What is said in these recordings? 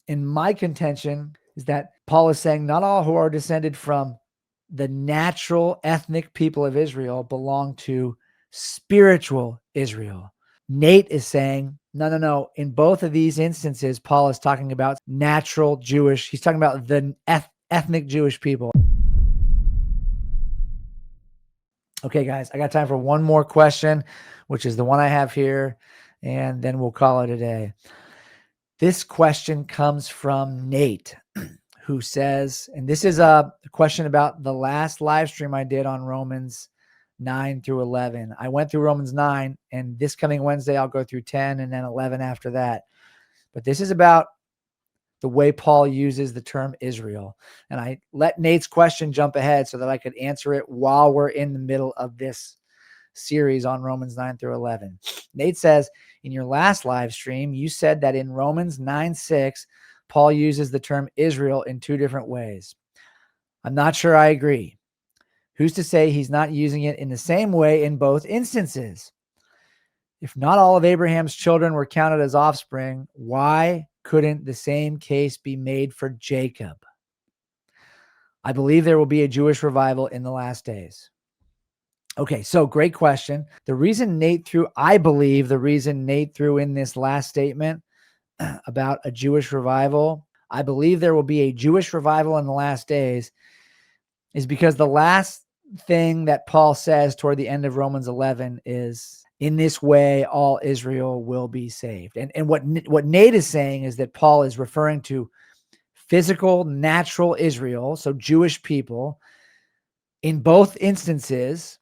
And my contention is that Paul is saying not all who are descended from the natural ethnic people of Israel belong to spiritual Israel. Nate is saying, no. In both of these instances, Paul is talking about natural Jewish. He's talking about the ethnic Jewish people. Okay, guys, I got time for one more question, which is the one I have here, and then we'll call it a day. This question comes from Nate, who says, and this is a question about the last live stream I did on Romans 9 through 11. I went through Romans 9, and this coming Wednesday, I'll go through 10 and then 11 after that. But this is about the way Paul uses the term Israel. And I let Nate's question jump ahead so that I could answer it while we're in the middle of this series on Romans 9 through 11. Nate says, in your last live stream, you said that in Romans 9:6, Paul uses the term Israel in two different ways. I'm not sure I agree. Who's to say he's not using it in the same way in both instances? If not all of Abraham's children were counted as offspring, why couldn't the same case be made for Jacob? I believe there will be a Jewish revival in the last days. Okay, so great question. I believe the reason Nate threw in this last statement about a Jewish revival, I believe there will be a Jewish revival in the last days, is because the last thing that Paul says toward the end of Romans 11 is, in this way, all Israel will be saved. And what Nate is saying is that Paul is referring to physical, natural Israel, so Jewish people, in both instances,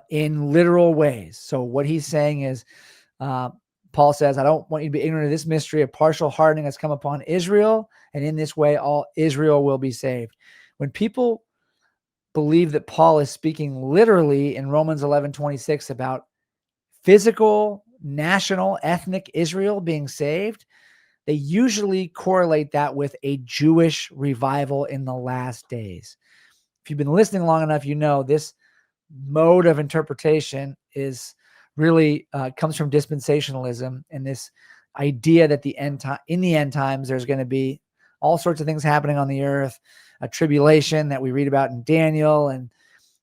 in literal ways. So what he's saying is, Paul says, I don't want you to be ignorant of this mystery. A partial hardening has come upon Israel, and in this way, all Israel will be saved. When people believe that Paul is speaking literally in Romans 11:26 about physical, national, ethnic Israel being saved, they usually correlate that with a Jewish revival in the last days. If you've been listening long enough, you know this mode of interpretation is really comes from dispensationalism, and this idea that in the end times, there's going to be all sorts of things happening on the earth, a tribulation that we read about in Daniel, and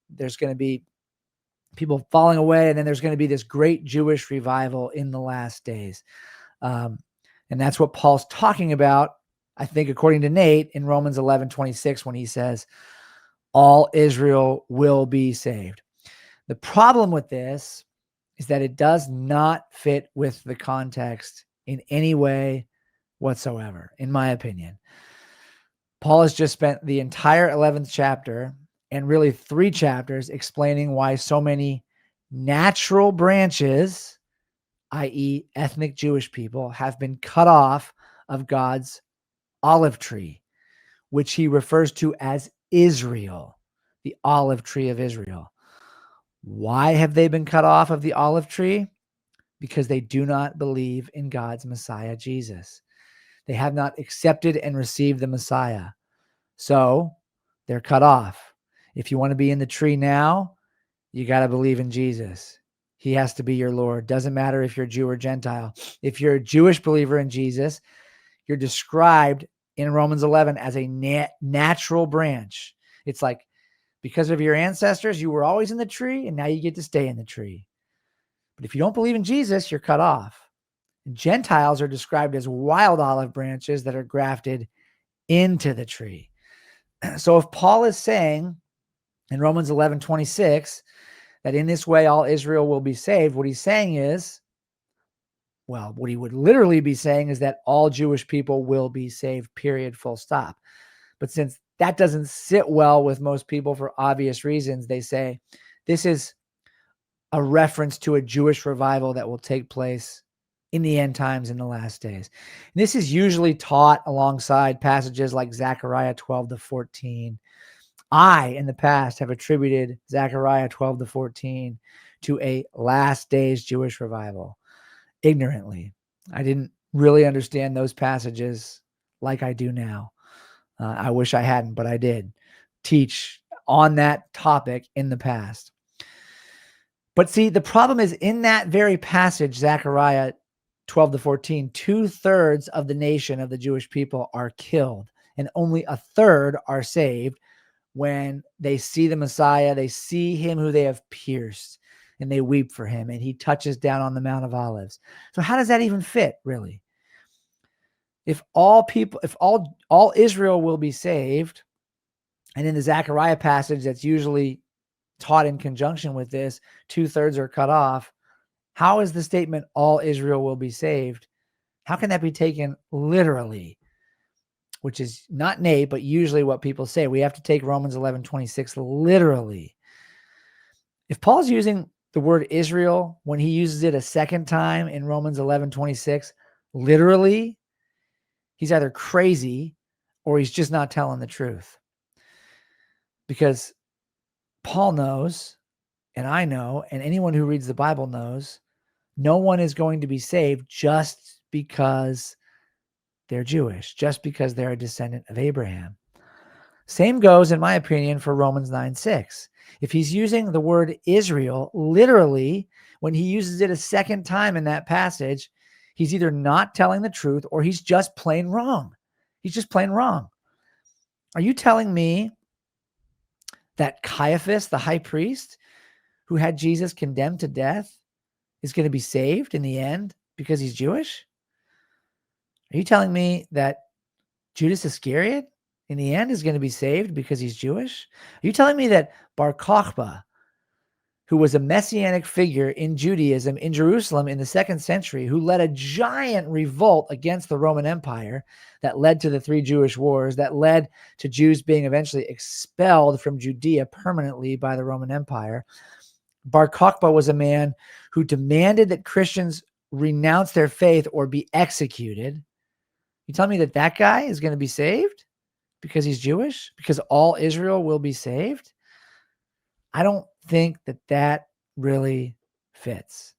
there's going to be people falling away, and then there's going to be this great Jewish revival in the last days. And that's what Paul's talking about, I think, according to Nate, in Romans 11:26, when he says, all Israel will be saved. The problem with this is that it does not fit with the context in any way whatsoever, in my opinion. Paul has just spent the entire 11th chapter and really 3 chapters explaining why so many natural branches, i.e. ethnic Jewish people, have been cut off of God's olive tree, which he refers to as Israel, the olive tree of Israel. Why have they been cut off of the olive tree? Because they do not believe in God's Messiah, Jesus. They have not accepted and received the Messiah. So they're cut off. If you want to be in the tree now, you got to believe in Jesus. He has to be your Lord. Doesn't matter if you're Jew or Gentile. If you're a Jewish believer in Jesus, you're described in Romans 11 as a natural branch. It's like, because of your ancestors, you were always in the tree, and now you get to stay in the tree. But if you don't believe in Jesus, you're cut off. And Gentiles are described as wild olive branches that are grafted into the tree. So if Paul is saying in Romans 11:26 that in this way all Israel will be saved, what he's saying is, well, what he would literally be saying is that all Jewish people will be saved, period, full stop. But since that doesn't sit well with most people for obvious reasons, they say this is a reference to a Jewish revival that will take place in the end times in the last days. And this is usually taught alongside passages like Zechariah 12-14. I, in the past, have attributed Zechariah 12-14 to a last days Jewish revival ignorantly. I didn't really understand those passages like I do now. I wish I hadn't, but I did teach on that topic in the past. But see, the problem is in that very passage, Zechariah 12 to 14, 2/3 of the nation of the Jewish people are killed, and only 1/3 are saved when they see the Messiah, they see him who they have pierced, and they weep for him, and he touches down on the Mount of Olives. So how does that even fit, really? If all Israel will be saved, and in the Zechariah passage that's usually taught in conjunction with this, 2/3 are cut off, how is the statement all Israel will be saved? How can that be taken literally? Which is not Nate, but usually what people say. We have to take Romans 11:26 literally. If Paul's using the word Israel when he uses it a second time in Romans 11:26 literally, he's either crazy or he's just not telling the truth. Because Paul knows, and I know, and anyone who reads the Bible knows, no one is going to be saved just because they're Jewish, just because they're a descendant of Abraham. Same goes, in my opinion, for Romans 9:6. If he's using the word Israel literally, when he uses it a second time in that passage, he's either not telling the truth or he's just plain wrong. He's just plain wrong. Are you telling me that Caiaphas, the high priest, who had Jesus condemned to death, is going to be saved in the end because he's Jewish? Are you telling me that Judas Iscariot in the end is going to be saved because he's Jewish? Are you telling me that Bar Kokhba, who was a messianic figure in Judaism in Jerusalem in the 2nd century, who led a giant revolt against the Roman Empire that led to the 3 Jewish wars, that led to Jews being eventually expelled from Judea permanently by the Roman Empire? Bar Kokhba was a man who demanded that Christians renounce their faith or be executed. You tell me that that guy is going to be saved because he's Jewish? Because all Israel will be saved? I don't think that that really fits.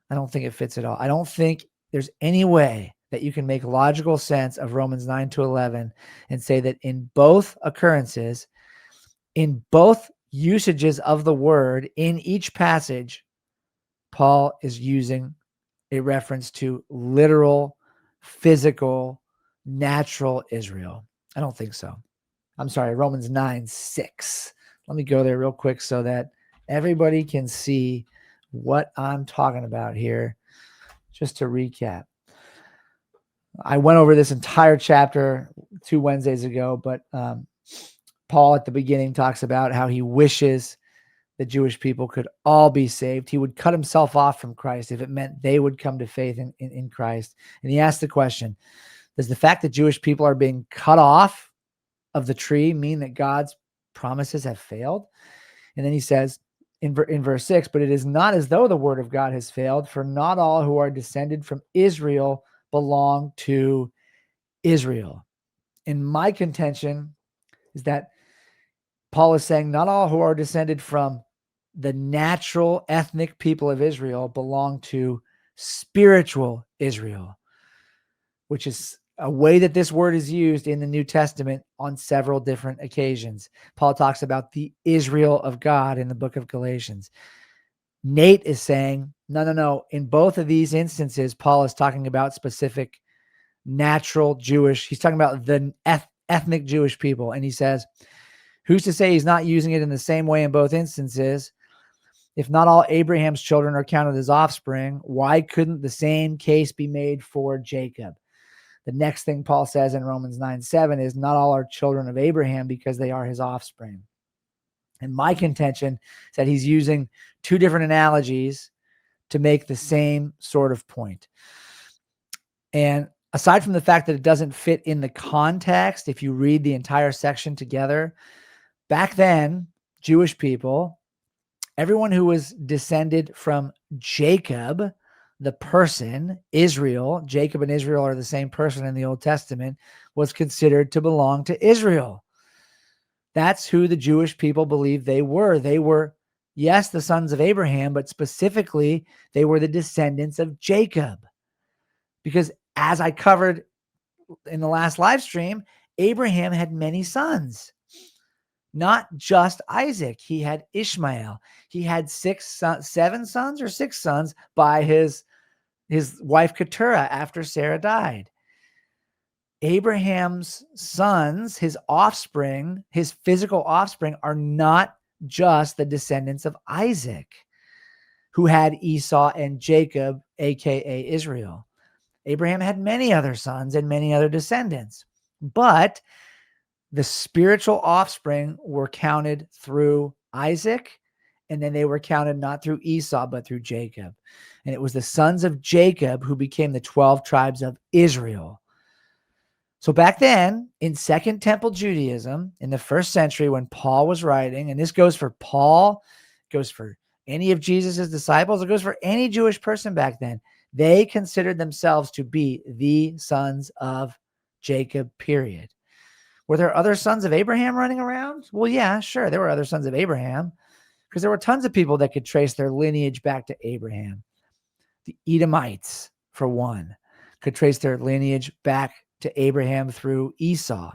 I don't think it fits at all. I don't think there's any way that you can make logical sense of Romans 9 to 11 and say that in both occurrences, in both usages of the word, in each passage, Paul is using a reference to literal, physical, natural Israel. I don't think so. I'm sorry, Romans 9:6. Let me go there real quick so that everybody can see what I'm talking about here. Just to recap, I went over this entire chapter 2 Wednesdays ago, but Paul at the beginning talks about how he wishes the Jewish people could all be saved. He would cut himself off from Christ if it meant they would come to faith in Christ. And he asked the question, does the fact that Jewish people are being cut off of the tree mean that God's promises have failed? And then he says in verse 6, but it is not as though the word of God has failed, for not all who are descended from Israel belong to Israel. And my contention is that Paul is saying not all who are descended from the natural ethnic people of Israel belong to spiritual Israel, which is a way that this word is used in the New Testament on several different occasions. Paul talks about the Israel of God in the book of Galatians. Nate is saying, no. In both of these instances, Paul is talking about specific natural Jewish. He's talking about the ethnic Jewish people. And he says, who's to say he's not using it in the same way in both instances? If not all Abraham's children are counted as offspring, why couldn't the same case be made for Jacob? The next thing Paul says in Romans 9:7 is not all are children of Abraham because they are his offspring. And my contention is that he's using 2 different analogies to make the same sort of point. And aside from the fact that it doesn't fit in the context, if you read the entire section together, back then, Jewish people, everyone who was descended from Jacob, the person, Israel, Jacob and Israel are the same person in the Old Testament, was considered to belong to Israel. That's who the Jewish people believed they were. They were, yes, the sons of Abraham, but specifically, they were the descendants of Jacob. Because as I covered in the last live stream, Abraham had many sons. Not just Isaac. He had Ishmael. He had 7 sons or 6 sons by his his wife Keturah after Sarah died. Abraham's sons, his offspring, his physical offspring, are not just the descendants of Isaac, who had Esau and Jacob, aka Israel. Abraham had many other sons and many other descendants, but the spiritual offspring were counted through Isaac, and then they were counted not through Esau, but through Jacob. And it was the sons of Jacob who became the 12 tribes of Israel. So back then, in Second Temple Judaism, in the first century when Paul was writing, and this goes for Paul, goes for any of Jesus's disciples, it goes for any Jewish person back then, they considered themselves to be the sons of Jacob, period. Were there other sons of Abraham running around? Well, yeah, sure. There were other sons of Abraham because there were tons of people that could trace their lineage back to Abraham. The Edomites, for one, could trace their lineage back to Abraham through Esau.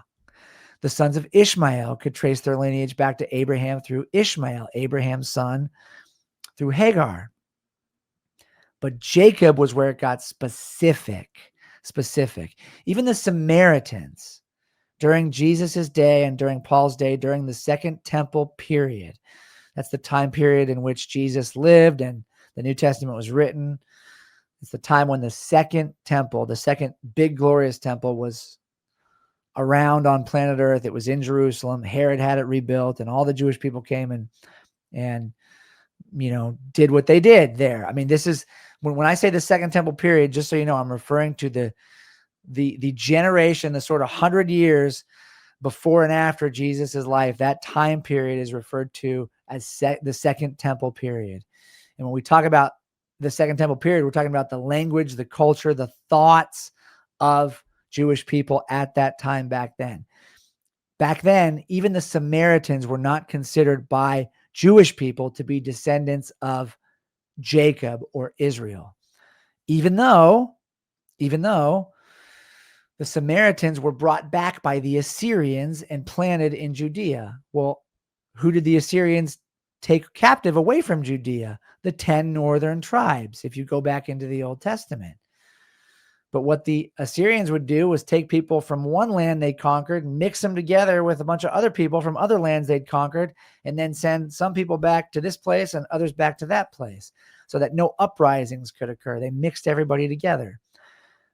The sons of Ishmael could trace their lineage back to Abraham through Ishmael, Abraham's son, through Hagar. But Jacob was where it got specific. Even the Samaritans, during Jesus's day and during Paul's day, during the Second Temple period, that's the time period in which Jesus lived and the New Testament was written. It's the time when the second temple, the second big glorious temple, was around on planet Earth. It was in Jerusalem. Herod had it rebuilt, and all the Jewish people came and did what they did there. I mean, this is when I say the Second Temple period, just so you know, I'm referring to the generation, the sort of 100 years before and after Jesus's life. That time period is referred to as the Second Temple period. And when we talk about the Second Temple period, we're talking about the language, the culture, the thoughts of Jewish people at that time back then. Back then, even the Samaritans were not considered by Jewish people to be descendants of Jacob or Israel, even though the Samaritans were brought back by the Assyrians and planted in Judea. Well, who did the Assyrians take captive away from Judea? The 10 northern tribes, if you go back into the Old Testament. But what the Assyrians would do was take people from one land they conquered, mix them together with a bunch of other people from other lands they'd conquered, and then send some people back to this place and others back to that place so that no uprisings could occur. They mixed everybody together.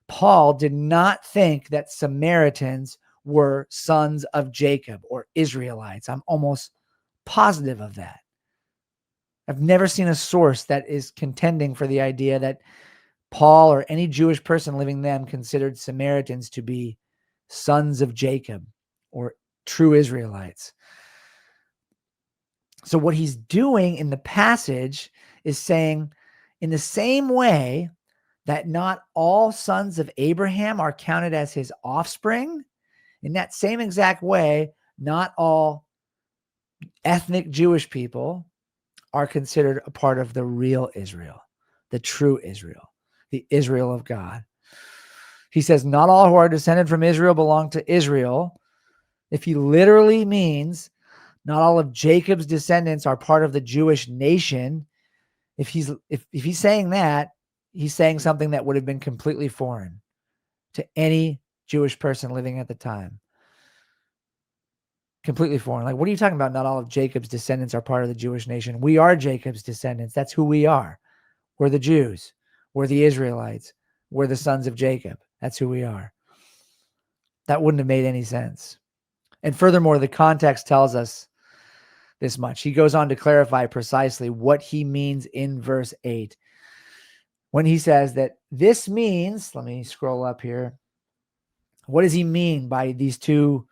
Paul did not think that Samaritans were sons of Jacob or Israelites. I'm almost positive of that. I've never seen a source that is contending for the idea that Paul or any Jewish person living then considered Samaritans to be sons of Jacob or true Israelites. So what he's doing in the passage is saying, in the same way that not all sons of Abraham are counted as his offspring, in that same exact way, not all ethnic Jewish people are considered a part of the real Israel, the true Israel, the Israel of God. He says, not all who are descended from Israel belong to Israel. If he literally means not all of Jacob's descendants are part of the Jewish nation, if he's saying that, he's saying something that would have been completely foreign to any Jewish person living at the time. Completely foreign. Like, what are you talking about? Not all of Jacob's descendants are part of the Jewish nation. We are Jacob's descendants. That's who we are. We're the Jews. We're the Israelites. We're the sons of Jacob. That's who we are. That wouldn't have made any sense. And furthermore, the context tells us this much. He goes on to clarify precisely what he means in verse 8. When he says that this means, let me scroll up here. What does he mean by these two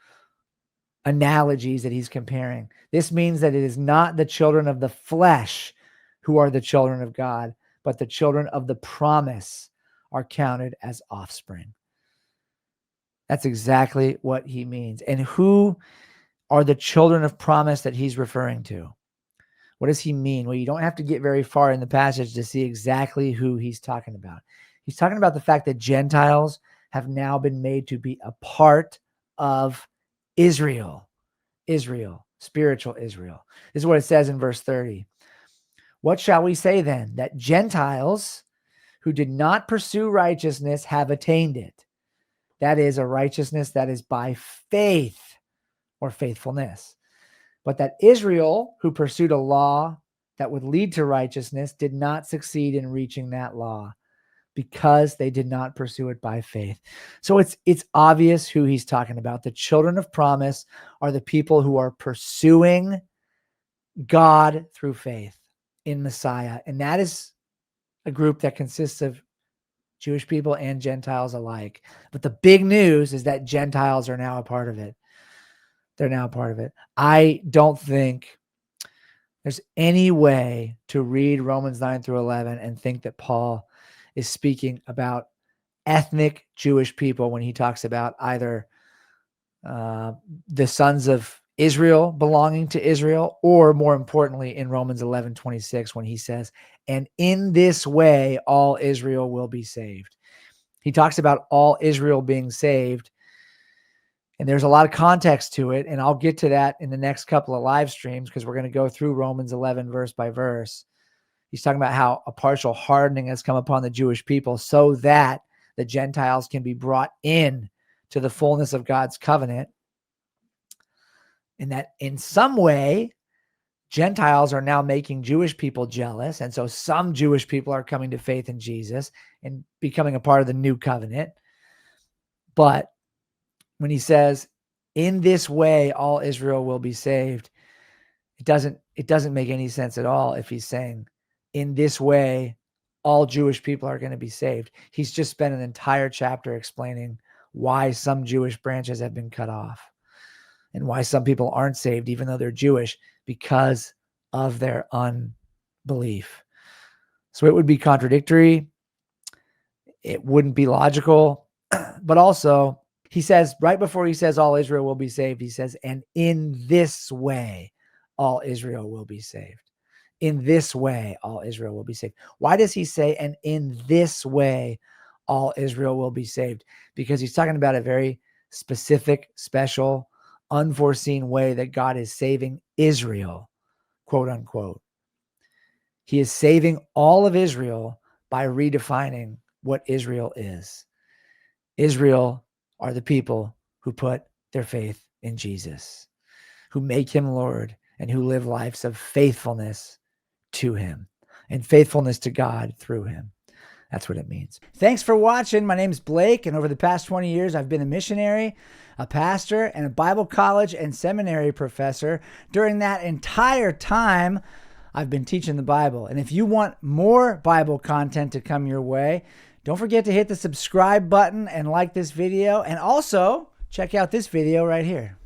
analogies that he's comparing? This means that it is not the children of the flesh who are the children of God, but the children of the promise are counted as offspring. That's exactly what he means. And who are the children of promise that he's referring to? What does he mean? Well, you don't have to get very far in the passage to see exactly who he's talking about. He's talking about the fact that Gentiles have now been made to be a part of Israel, spiritual Israel. This is what it says in verse 30. What shall we say then? That Gentiles who did not pursue righteousness have attained it. That is a righteousness that is by faith or faithfulness. But that Israel, who pursued a law that would lead to righteousness, did not succeed in reaching that law because they did not pursue it by faith. So it's obvious who he's talking about. The children of promise are the people who are pursuing God through faith in Messiah. And that is a group that consists of Jewish people and Gentiles alike. But the big news is that Gentiles are now a part of it. They're now a part of it. I don't think there's any way to read Romans 9 through 11 and think that Paul is speaking about ethnic Jewish people when he talks about either the sons of Israel belonging to Israel, or more importantly in Romans 11:26 when he says, and in this way all Israel will be saved. He talks about all Israel being saved, and there's a lot of context to it, and I'll get to that in the next couple of live streams because we're going to go through Romans 11 verse by verse. He's talking about how a partial hardening has come upon the Jewish people so that the Gentiles can be brought in to the fullness of God's covenant. And that in some way, Gentiles are now making Jewish people jealous. And so some Jewish people are coming to faith in Jesus and becoming a part of the new covenant. But when he says, in this way, all Israel will be saved, it doesn't make any sense at all if he's saying, in this way, all Jewish people are going to be saved. He's just spent an entire chapter explaining why some Jewish branches have been cut off and why some people aren't saved, even though they're Jewish, because of their unbelief. So it would be contradictory. It wouldn't be logical. But also, he says, right before he says all Israel will be saved, he says, and in this way, all Israel will be saved. In this way, all Israel will be saved. Why does he say, and in this way, all Israel will be saved? Because he's talking about a very specific, special, unforeseen way that God is saving Israel, quote unquote. He is saving all of Israel by redefining what Israel is. Israel are the people who put their faith in Jesus, who make him Lord, and who live lives of faithfulness to him and faithfulness to God through him. That's what it means. Thanks for watching. My name's Blake, and over the past 20 years, I've been a missionary, a pastor, and a Bible college and seminary professor. During that entire time, I've been teaching the Bible. And if you want more Bible content to come your way, don't forget to hit the subscribe button and like this video. And also, check out this video right here.